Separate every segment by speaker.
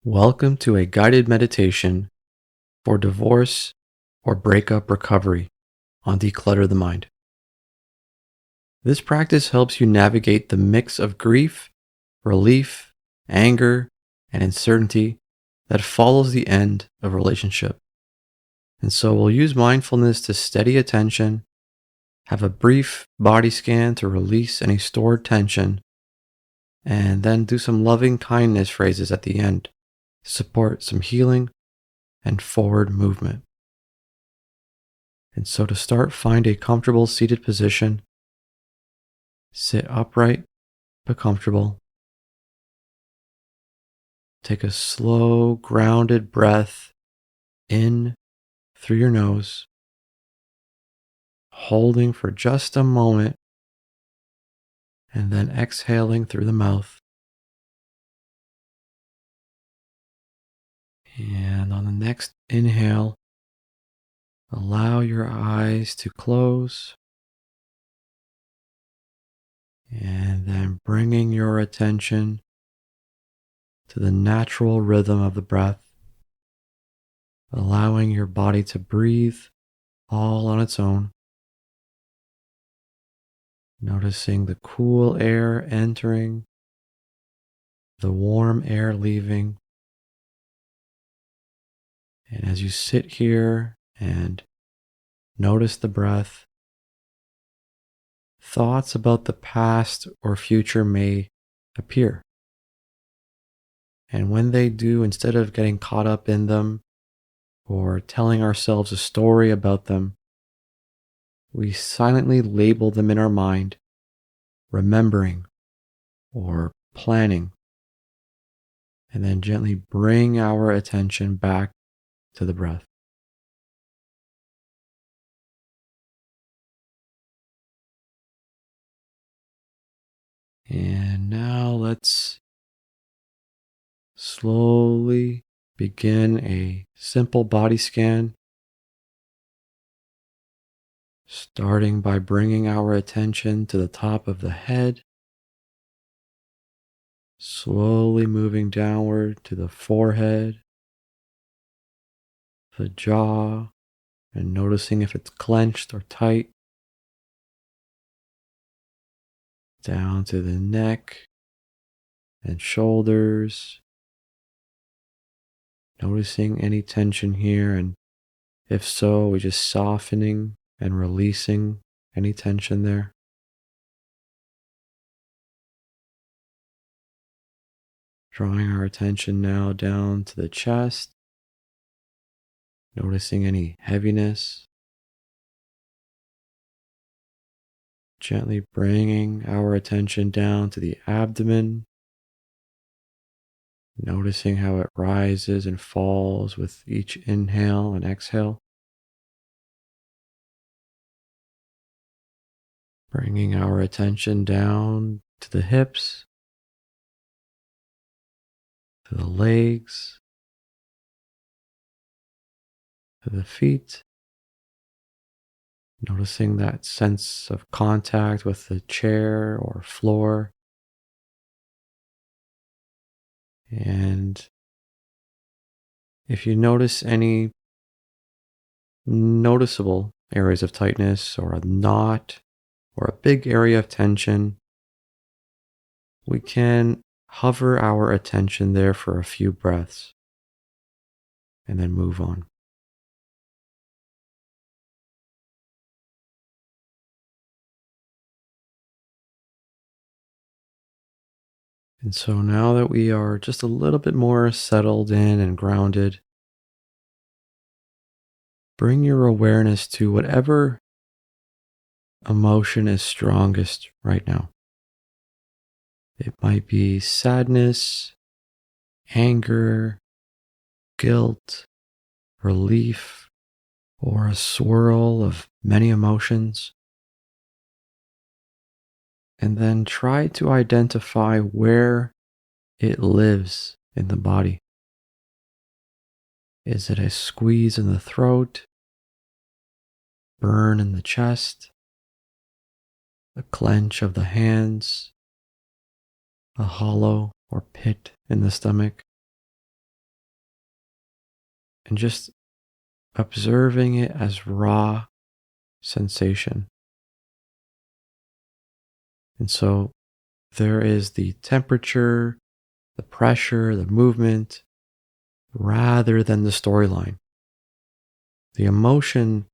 Speaker 1: Welcome to a guided meditation for divorce or breakup recovery on Declutter the Mind. This practice helps you navigate the mix of grief, relief, anger, and uncertainty that follows the end of a relationship. And so we'll use mindfulness to steady attention, have a brief body scan to release any stored tension, and then do some loving kindness phrases at the end to support some healing and forward movement. And so to start, find a comfortable seated position. Sit upright but comfortable. Take a slow, grounded breath in through your nose, holding for just a moment, and then exhaling through the mouth. And on the next inhale, allow your eyes to close, and then bringing your attention to the natural rhythm of the breath, allowing your body to breathe all on its own. Noticing the cool air entering, the warm air leaving. And as you sit here and notice the breath, thoughts about the past or future may appear. And when they do, instead of getting caught up in them or telling ourselves a story about them, we silently label them in our mind, remembering or planning, and then gently bring our attention back to the breath. And now let's slowly begin a simple body scan, starting by bringing our attention to the top of the head, slowly moving downward to the forehead, the jaw, and noticing if it's clenched or tight, down to the neck and shoulders, noticing any tension here, and if so, we're just softening and releasing any tension there. Drawing our attention now down to the chest, noticing any heaviness. Gently bringing our attention down to the abdomen, noticing how it rises and falls with each inhale and exhale. Bringing our attention down to the hips, to the legs, to the feet. Noticing that sense of contact with the chair or floor. And if you notice any noticeable areas of tightness or a knot or a big area of tension, we can hover our attention there for a few breaths and then move on. And so now that we are just a little bit more settled in and grounded, bring your awareness to whatever emotion is strongest right now. It might be sadness, anger, guilt, relief, or a swirl of many emotions. And then try to identify where it lives in the body. Is it a squeeze in the throat, burn in the chest, a clench of the hands, a hollow or pit in the stomach? and just observing it as raw sensation. And so there is the temperature, the pressure, the movement, rather than the storyline. The emotion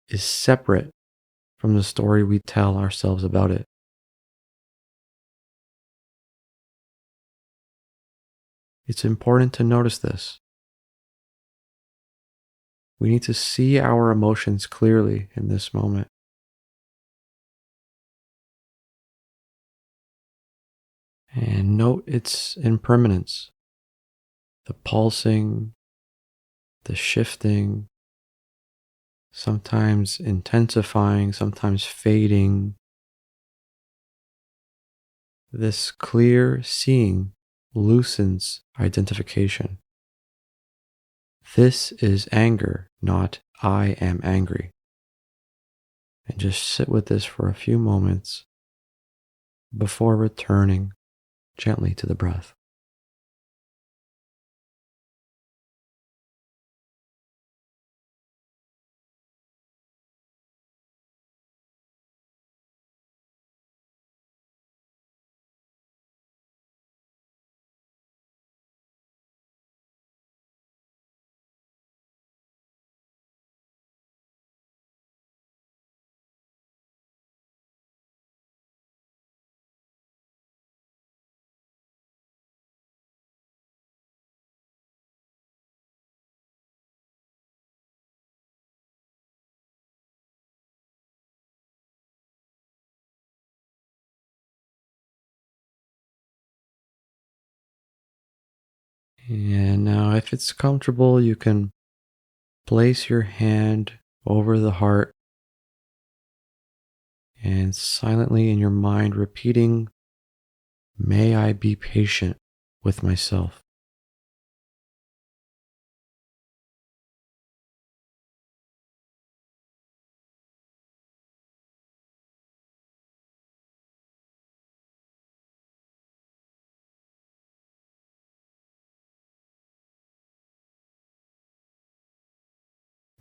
Speaker 1: is separate from the story we tell ourselves about it. It's important to notice this. We need to see our emotions clearly in this moment and note its impermanence, the pulsing, the shifting, sometimes intensifying, sometimes fading. This clear seeing loosens identification. This is anger, not I am angry. And just sit with this for a few moments before returning gently to the breath. And now, if it's comfortable, you can place your hand over the heart and silently in your mind repeating, "May I be patient with myself."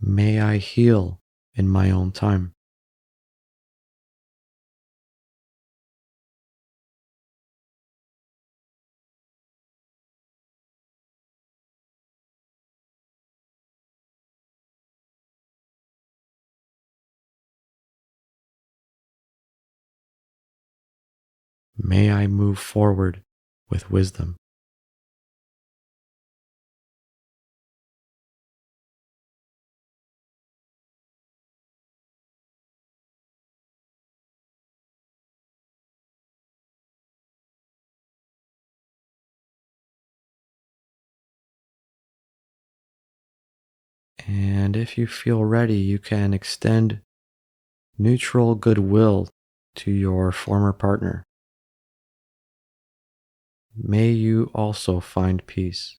Speaker 1: May I heal in my own time. May I move forward with wisdom. And if you feel ready, you can extend neutral goodwill to your former partner. May you also find peace.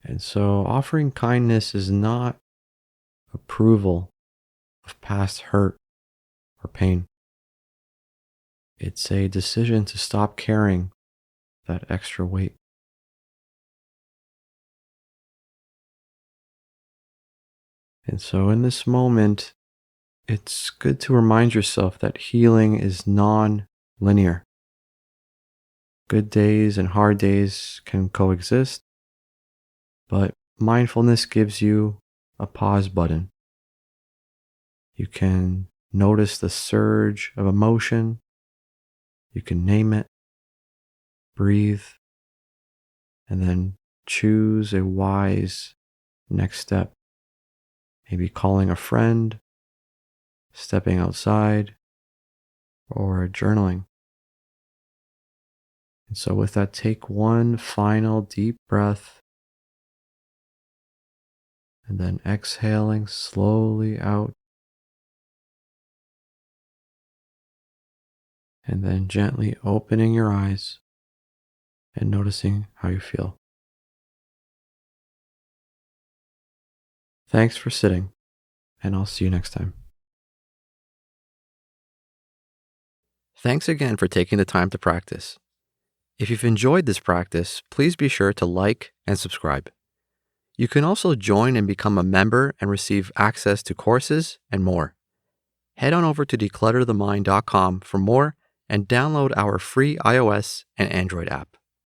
Speaker 1: And so, offering kindness is not approval of past hurt or pain. It's a decision to stop carrying that extra weight. And so, in this moment, it's good to remind yourself that healing is non linear. Good days and hard days can coexist, but mindfulness gives you a pause button. You can notice the surge of emotion, you can name it, breathe, and then choose a wise next step. Maybe calling a friend, stepping outside, or journaling. And so, with that, take one final deep breath and then exhaling slowly out. And then gently opening your eyes. and noticing how you feel. Thanks for sitting, and I'll see you next time. Thanks again for taking the time to practice. If you've enjoyed this practice, please be sure to like and subscribe. You can also join and become a member and receive access to courses and more. Head on over to declutterthemind.com for more and download our free iOS and Android app.